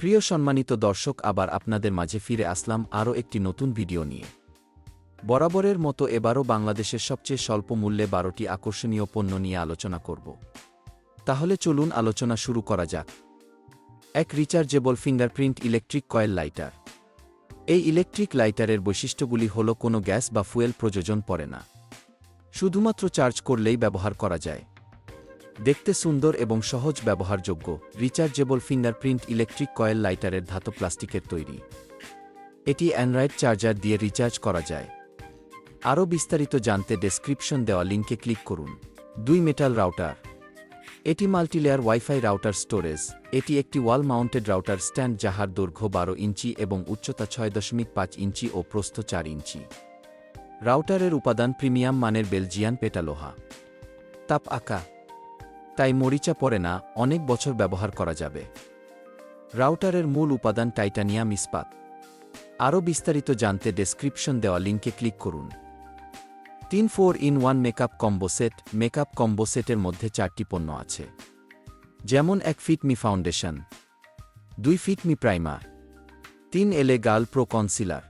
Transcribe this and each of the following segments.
প্রিয় সম্মানিত দর্শক, আবার আপনাদের মাঝে ফিরে আসলাম আরও একটি নতুন ভিডিও নিয়ে। বরাবরের মতো এবারও বাংলাদেশের সবচেয়ে স্বল্প মূল্যে 12টি আকর্ষণীয় পণ্য নিয়ে আলোচনা করব। তাহলে চলুন আলোচনা শুরু করা যাক। এক rechargeable fingerprint electric coil lighter. এই ইলেকট্রিক লাইটারের বৈশিষ্ট্যগুলি হল কোনো গ্যাস বা ফুয়েল প্রয়োজন পড়ে না, শুধুমাত্র চার্জ করলেই ব্যবহার করা যায়। দেখতে সুন্দর এবং সহজ ব্যবহারযোগ্য, রিচার্জেবল ফিঙ্গারপ্রিন্ট ইলেকট্রিক কয়েল লাইটারের ধাতব প্লাস্টিকের তৈরি। এটি অ্যান্ড্রয়েড চার্জার দিয়ে রিচার্জ করা যায়। আরও বিস্তারিত জানতে ডেসক্রিপশন দেওয়া লিঙ্কে ক্লিক করুন। 2 মেটাল রাউটার। এটি মাল্টিলেয়ার ওয়াইফাই রাউটার স্টোরেজ। এটি একটি ওয়াল মাউন্টেড রাউটার স্ট্যান্ড যাহার দৈর্ঘ্য 12 ইঞ্চি এবং উচ্চতা 6.5 ইঞ্চি ও প্রস্থ 4 ইঞ্চি। রাউটারের উপাদান প্রিমিয়াম মানের বেলজিয়ান পেটালোহা। তাপ আঁকা, তাই মরিচা পড়ে না, অনেক বছর ব্যবহার করা যাবে। রাউটারের মূল উপাদান টাইটানিয়াম ইস্পাত। আরও বিস্তারিত জানতে ডেসক্রিপশন দেওয়া লিঙ্কে ক্লিক করুন। 3 4-in-1 makeup combo set. Makeup combo সেটের মধ্যে 4টি পণ্য আছে, যেমন 1 fit me foundation, 2 fit me primer, 3 LA girl pro concealer,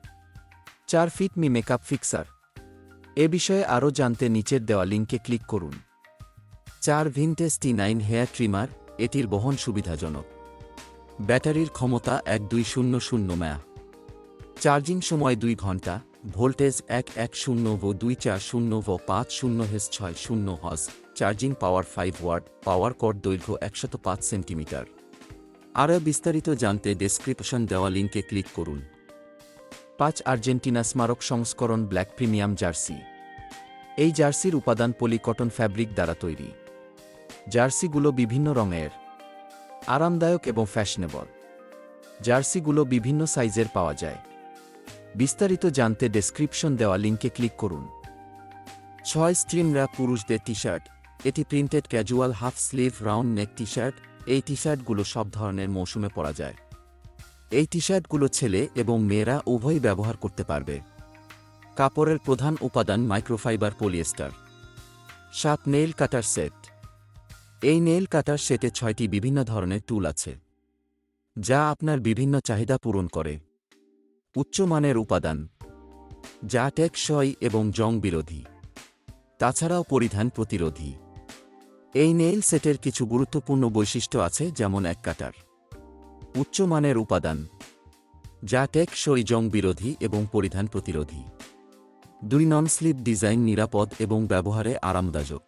4 fit me makeup fixer. এ বিষয়ে আরও জানতে নিচের দেওয়া লিঙ্কে ক্লিক করুন। 4 ভিনটেজ T9 হেয়ার ট্রিমার। এটির বহন সুবিধাজনক। ব্যাটারির ক্ষমতা 1200 mAh। চার্জিং সময় 2 ঘন্টা। ভোল্টেজ 110 ভো 240 ভো 50 হেজ 60 হজ। Charging power 5 watt. Power cord দৈর্ঘ্য 105 সেন্টিমিটার। আরও বিস্তারিত জানতে ডেসক্রিপশন দেওয়া লিঙ্কে ক্লিক করুন। 5 আর্জেন্টিনা স্মারক সংস্করণ ব্ল্যাক প্রিমিয়াম জার্সি। এই জার্সির উপাদান পলি কটন ফ্যাব্রিক দ্বারা তৈরি। জার্সিগুলো বিভিন্ন রঙের, আরামদায়ক এবং ফ্যাশনেবল। জার্সিগুলো বিভিন্ন সাইজের পাওয়া যায়। বিস্তারিত জানতে ডেসক্রিপশন দেওয়া লিঙ্কে ক্লিক করুন। 6 স্ট্রিমরা পুরুষদের টি শার্ট। এটি printed casual half sleeve round neck T shirt. এই টি শার্টগুলো সব ধরনের মৌসুমে পরা যায়। এই টি শার্টগুলো ছেলে এবং মেয়েরা উভয়ই ব্যবহার করতে পারবে। কাপড়ের প্রধান উপাদান মাইক্রোফাইবার পলিয়েস্টার। 7 নেইল কাটার সেট। এই নেইল কাটার সেটে 6টি বিভিন্ন ধরনের টুল আছে, যা আপনার বিভিন্ন চাহিদা পূরণ করে। উচ্চমানের উপাদান, যা টেকসই এবং জং বিরোধী, তাছাড়াও পরিধান প্রতিরোধী। এই নেইল সেটের কিছু গুরুত্বপূর্ণ বৈশিষ্ট্য আছে, যেমন 1 কাটার। উচ্চমানের উপাদান, যা টেকসই, জং বিরোধী এবং পরিধান প্রতিরোধী। 2 নন স্লিপ ডিজাইন, নিরাপদ এবং ব্যবহারে আরামদায়ক।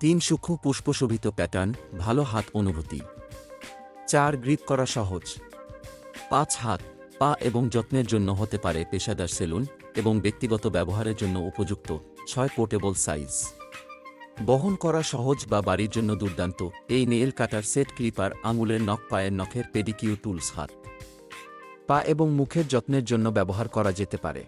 3 সূক্ষ্ম পুষ্পশোভিত প্যাটার্ন, ভালো হাত অনুভূতি। 4 গ্রিপ করা সহজ। 5 হাত, পা এবং যত্নের জন্য হতে পারে পেশাদার সেলুন এবং ব্যক্তিগত ব্যবহারের জন্য উপযুক্ত। 6 পোর্টেবল সাইজ। বহন করা সহজ বা বাড়ির জন্য দুর্দান্ত। এই নেইল কাটার সেট ক্লিপার, আঙুলের নখ, পায়ের নখের পেডিকিউর টুলস, হাত, পা এবং মুখের যত্নের জন্য ব্যবহার করা যেতে পারে।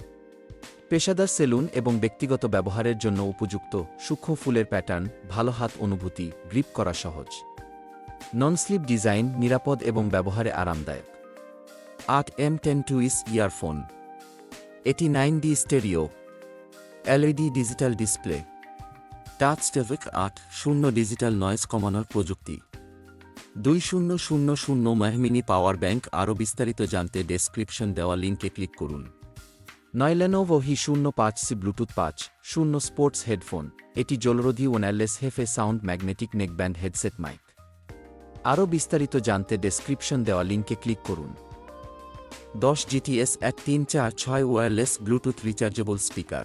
পেশাদার সেলুন এবং ব্যক্তিগত ব্যবহারের জন্য উপযুক্ত। সূক্ষ্ম ফুলের প্যাটার্ন, ভালো হাত অনুভূতি, গ্রিপ করা সহজ। নন স্লিপ ডিজাইন, নিরাপদ এবং ব্যবহারে আরামদায়ক। 8 M10 টুইস ইয়ারফোন। এটি 9D stereo, LED digital display, touch স্টেভিক 8.0 ডিজিটাল নয়েজ কমানোর প্রযুক্তি। 2000 mAh মিনি পাওয়ার ব্যাংক। আরও বিস্তারিত জানতে ডেসক্রিপশন দেওয়া লিঙ্কে ক্লিক করুন। 9 Lenovo Hi05C Bluetooth 5.0 sports headphone. এটি জলরোধী ওয়্যারলেস হেফে sound magnetic neckband headset mic. আরও বিস্তারিত জানতে ডেসক্রিপশন দেওয়া লিঙ্কে ক্লিক করুন। 10 GTS 1346 wireless bluetooth rechargeable speaker.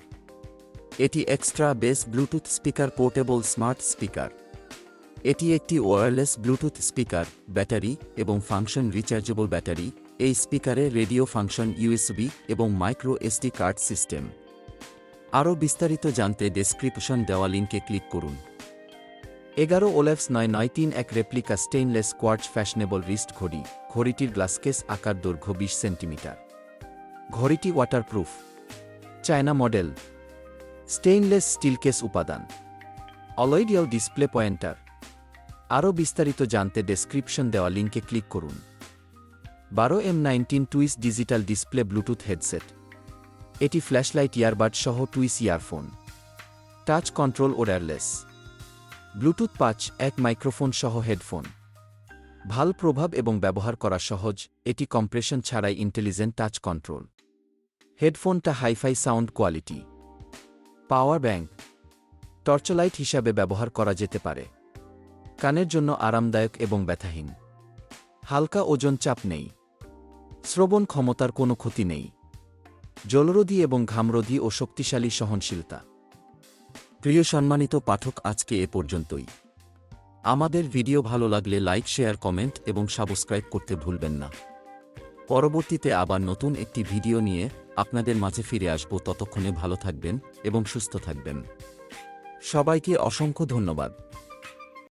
এটি extra bass bluetooth speaker, portable smart speaker. এটি একটি ওয়্যারলেস ব্লুটুথ স্পিকার, ব্যাটারি এবং ফাংশন রিচার্জেবল ব্যাটারি। এই স্পিকারে রেডিও ফাংশন, USB এবং মাইক্রো SD কার্ড সিস্টেম। আরও বিস্তারিত জানতে ডেসক্রিপশন দেওয়া লিঙ্কে ক্লিক করুন। 11 ওলেভস 993 এক replica stainless quartz fashionable wrist ঘড়ি। ঘড়িটির গ্লাসকেস আকার, দৈর্ঘ্য 20 সেন্টিমিটার। ঘড়িটি waterproof. China model. Stainless steel case উপাদান। Alloy dial display pointer. আরও বিস্তারিত জানতে ডেসক্রিপশন দেওয়া লিঙ্কে ক্লিক করুন। 12 M19 টুইস ডিজিটাল ডিসপ্লে ব্লুটুথ হেডসেট। এটি ফ্ল্যাশলাইট, ইয়ারবাড সহ টুইস earphone. Touch control wireless. Bluetooth 5.1 microphone সহ হেডফোন। ভাল প্রভাব এবং ব্যবহার করা সহজ, এটি কম্প্রেশন ছাড়াই ইন্টেলিজেন্ট টাচ কন্ট্রোল। হেডফোনটা hi-fi sound quality. Power bank, torchlight হিসাবে ব্যবহার করা যেতে পারে। কানের জন্য আরামদায়ক এবং ব্যথাহীন। হালকা ওজন, চাপ নেই। শ্রবণ ক্ষমতার কোনো ক্ষতি নেই। জলরোধী এবং ঘামরোধী ও শক্তিশালী সহনশীলতা। প্রিয় সম্মানিত পাঠক, আজকে এ পর্যন্তই। আমাদের ভিডিও ভালো লাগলে লাইক, শেয়ার, কমেন্ট এবং সাবস্ক্রাইব করতে ভুলবেন না। পরবর্তীতে আবার নতুন একটি ভিডিও নিয়ে আপনাদের মাঝে ফিরে আসব। ততক্ষণে ভালো থাকবেন এবং সুস্থ থাকবেন। সবাইকে অসংখ্য ধন্যবাদ।